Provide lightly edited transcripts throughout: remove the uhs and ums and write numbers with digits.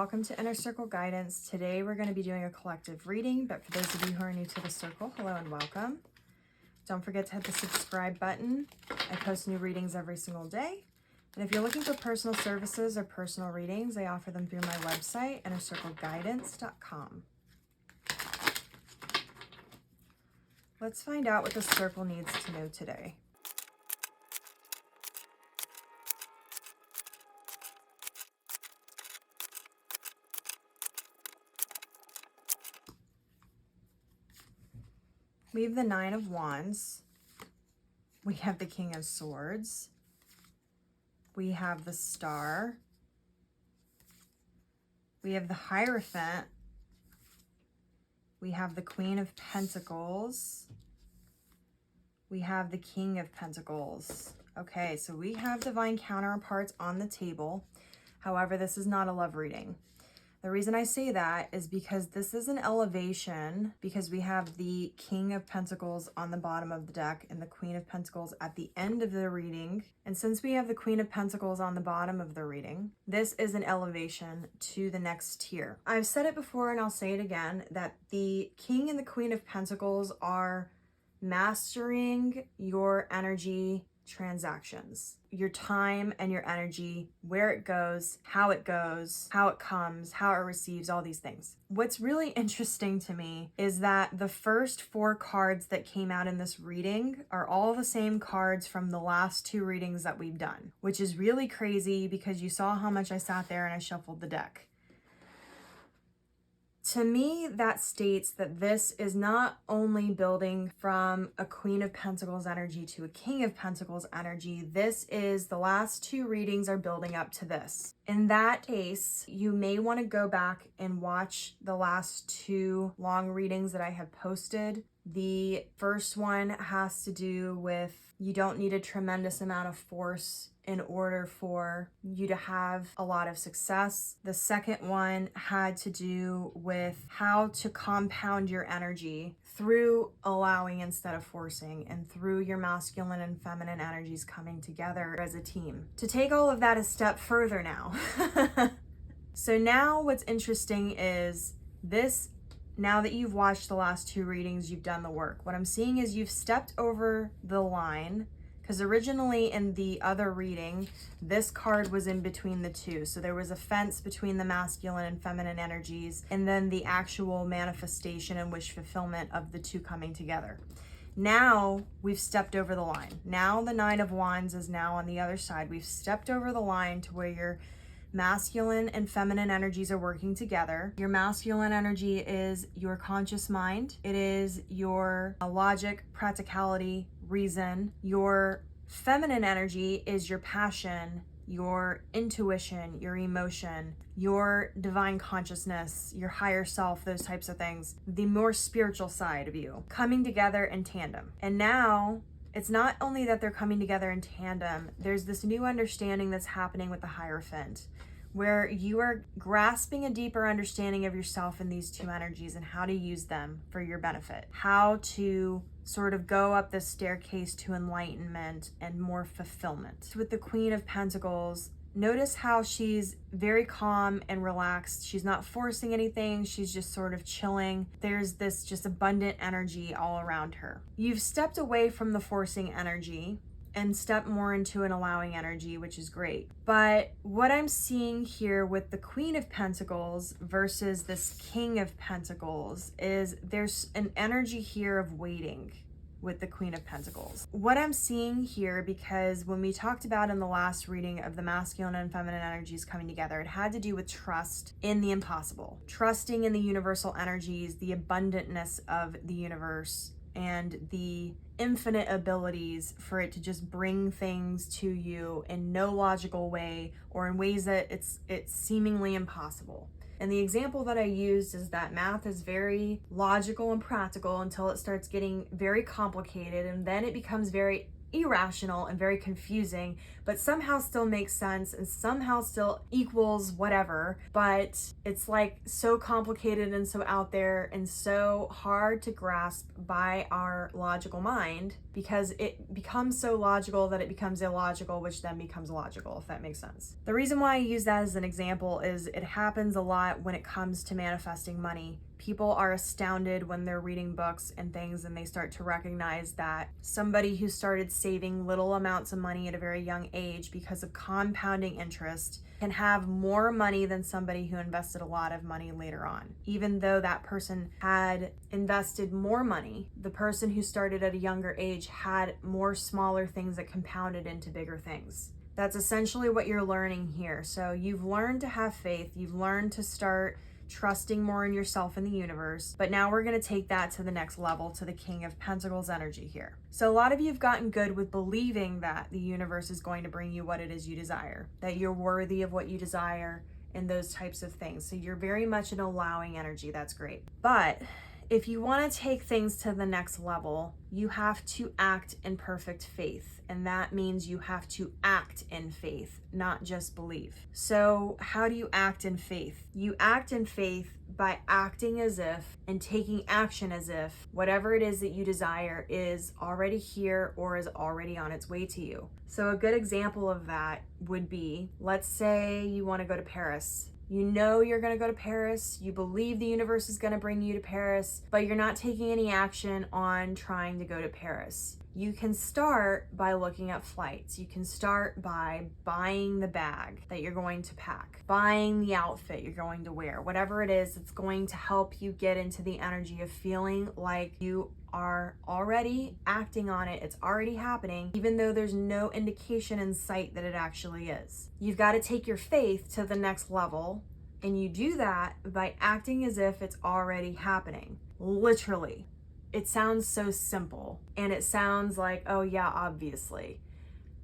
welcome to Inner Circle Guidance. Today we're going to be doing a collective reading, but for those of you who are new to the circle, hello and welcome. Don't forget to hit the subscribe button. I post new readings every single day. And if you're looking for personal services or personal readings, I offer them through my website, innercircleguidance.com. Let's find out what the circle needs to know today. We have the Nine of Wands. We have the King of Swords. We have the Star. We have the Hierophant. We have the Queen of Pentacles. We have the King of Pentacles. Okay, so we have divine counterparts on the table. However, this is not a love reading. The reason I say that is because this is an elevation, because we have the King of Pentacles on the bottom of the deck and the Queen of Pentacles at the end of the reading. And since we have the Queen of Pentacles on the bottom of the reading, this is an elevation to the next tier. I've said it before and I'll say it again, that the King and the Queen of Pentacles are mastering your energy transactions, your time and your energy, where it goes, how it comes, how it receives, all these things. What's really interesting to me is that the first 4 cards that came out in this reading are all the same cards from the last 2 readings that we've done, which is really crazy because you saw how much I sat there and I shuffled the deck. To me, that states that this is not only building from a Queen of Pentacles energy to a King of Pentacles energy. This is the last 2 readings are building up to this. In that case, you may want to go back and watch the last 2 long readings that I have posted. The first one has to do with you don't need a tremendous amount of force in order for you to have a lot of success. The second one had to do with how to compound your energy through allowing instead of forcing, and through your masculine and feminine energies coming together as a team. To take all of that a step further now. So now what's interesting is this. Now that you've watched the last 2 readings, you've done the work. What I'm seeing is you've stepped over the line, because originally in the other reading, this card was in between the 2. So there was a fence between the masculine and feminine energies, and then the actual manifestation and wish fulfillment of the 2 coming together. Now we've stepped over the line. Now the Nine of Wands is now on the other side. We've stepped over the line to where you're masculine and feminine energies are working together. Your masculine energy is your conscious mind. It is your logic, practicality, reason. Your feminine energy is your passion, your intuition, your emotion, your divine consciousness, your higher self, those types of things. The more spiritual side of you coming together in tandem. And now it's not only that they're coming together in tandem, there's this new understanding that's happening with the Hierophant, where you are grasping a deeper understanding of yourself in these 2 energies and how to use them for your benefit, how to sort of go up this staircase to enlightenment and more fulfillment. With the Queen of Pentacles, notice how she's very calm and relaxed. She's not forcing anything. She's just sort of chilling. There's this just abundant energy all around her. You've stepped away from the forcing energy and stepped more into an allowing energy, which is great. But what I'm seeing here with the Queen of Pentacles versus this King of Pentacles is there's an energy here of waiting with the Queen of Pentacles. What I'm seeing here, because when we talked about in the last reading of the masculine and feminine energies coming together, it had to do with trust in the impossible, trusting in the universal energies, the abundantness of the universe, and the infinite abilities for it to just bring things to you in no logical way, or in ways that it's seemingly impossible. And the example that I used is that math is very logical and practical until it starts getting very complicated, and then it becomes very irrational and very confusing, but somehow still makes sense and somehow still equals whatever. But it's like so complicated and so out there and so hard to grasp by our logical mind, because it becomes so logical that it becomes illogical, which then becomes logical, if that makes sense. The reason why I use that as an example is it happens a lot when it comes to manifesting money. People are astounded when they're reading books and things and they start to recognize that somebody who started saving little amounts of money at a very young age because of compounding interest can have more money than somebody who invested a lot of money later on. Even though that person had invested more money, the person who started at a younger age had more smaller things that compounded into bigger things. That's essentially what you're learning here. So you've learned to have faith, you've learned to start trusting more in yourself and the universe. But now we're going to take that to the next level, to the King of Pentacles energy here. So a lot of you have gotten good with believing that the universe is going to bring you what it is you desire, that you're worthy of what you desire and those types of things. So you're very much an allowing energy. That's great. But if you want to take things to the next level, you have to act in perfect faith. And that means you have to act in faith, not just believe. So how do you act in faith? You act in faith by acting as if and taking action as if whatever it is that you desire is already here or is already on its way to you. So a good example of that would be, let's say you want to go to Paris. You know you're going to go to Paris, you believe the universe is going to bring you to Paris, but you're not taking any action on trying to go to Paris. You can start by looking at flights. You can start by buying the bag that you're going to pack, buying the outfit you're going to wear, whatever it is that's going to help you get into the energy of feeling like you are already acting on it. It's already happening, even though there's no indication in sight that it actually is. You've got to take your faith to the next level, and you do that by acting as if it's already happening. Literally. It sounds so simple, and it sounds like, oh yeah, obviously.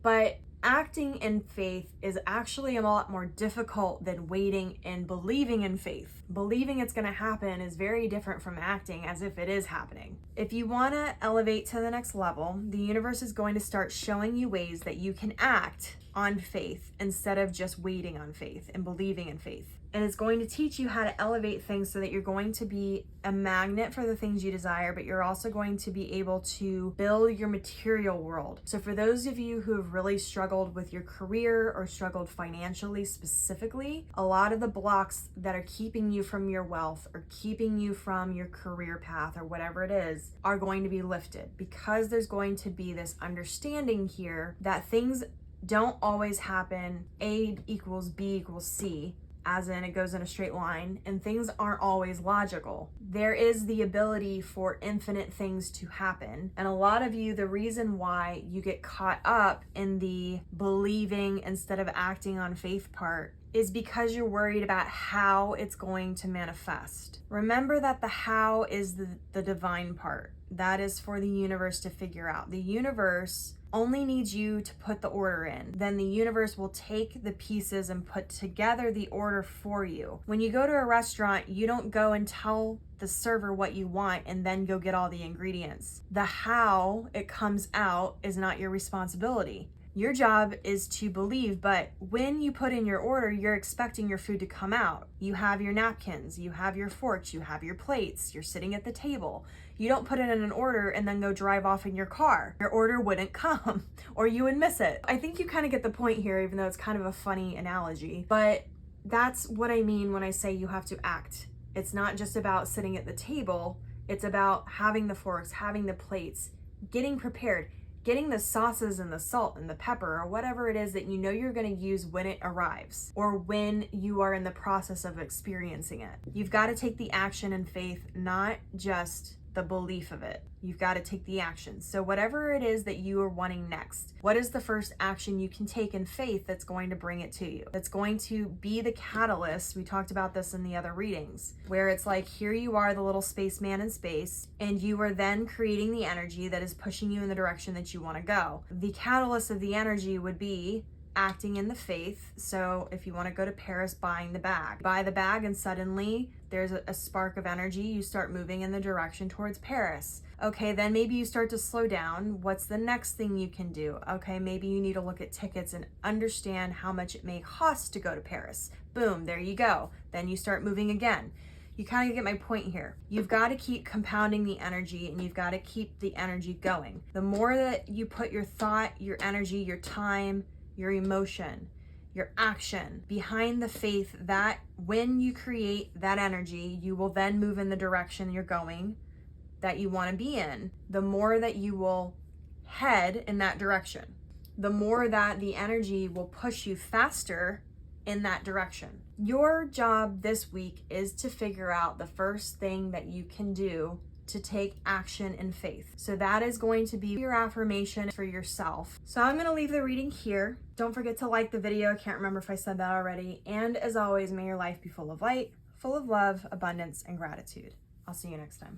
But acting in faith is actually a lot more difficult than waiting and believing in faith. Believing it's going to happen is very different from acting as if it is happening. If you want to elevate to the next level, the universe is going to start showing you ways that you can act on faith instead of just waiting on faith and believing in faith. And it's going to teach you how to elevate things so that you're going to be a magnet for the things you desire, but you're also going to be able to build your material world. So for those of you who have really struggled with your career or struggled financially specifically, a lot of the blocks that are keeping you from your wealth or keeping you from your career path or whatever it is are going to be lifted, because there's going to be this understanding here that things don't always happen A equals B equals C, as in it goes in a straight line, and things aren't always logical. There is the ability for infinite things to happen. And a lot of you, the reason why you get caught up in the believing instead of acting on faith part is because you're worried about how it's going to manifest. Remember that the how is the divine part. That is for the universe to figure out. The universe only needs you to put the order in. Then the universe will take the pieces and put together the order for you. When you go to a restaurant, you don't go and tell the server what you want and then go get all the ingredients. The how it comes out is not your responsibility. Your job is to believe, but when you put in your order, you're expecting your food to come out. You have your napkins, you have your forks, you have your plates, you're sitting at the table. You don't put it in an order and then go drive off in your car. Your order wouldn't come, or you would miss it. I think you kind of get the point here, even though it's kind of a funny analogy, but that's what I mean when I say you have to act. It's not just about sitting at the table, it's about having the forks, having the plates, getting prepared, getting the sauces and the salt and the pepper or whatever it is that you know you're going to use when it arrives or when you are in the process of experiencing it. You've got to take the action in faith, not just the belief of it. You've got to take the action. So whatever it is that you are wanting next, what is the first action you can take in faith that's going to bring it to you? That's going to be the catalyst. We talked about this in the other readings, where it's like, here you are, the little spaceman in space, and you are then creating the energy that is pushing you in the direction that you want to go. The catalyst of the energy would be acting in the faith. So if you want to go to Paris, buying the bag. Buy the bag and suddenly there's a spark of energy. You start moving in the direction towards Paris. Okay, then maybe you start to slow down. What's the next thing you can do? Okay, maybe you need to look at tickets and understand how much it may cost to go to Paris. Boom, there you go. Then you start moving again. You kind of get my point here. You've got to keep compounding the energy, and you've got to keep the energy going. The more that you put your thought, your energy, your time, your emotion, your action behind the faith, that when you create that energy, you will then move in the direction you're going, that you want to be in. The more that you will head in that direction, the more that the energy will push you faster in that direction. Your job this week is to figure out the first thing that you can do to take action in faith. So that is going to be your affirmation for yourself. So I'm going to leave the reading here. Don't forget to like the video. I can't remember if I said that already. And as always, may your life be full of light, full of love, abundance, and gratitude. I'll see you next time.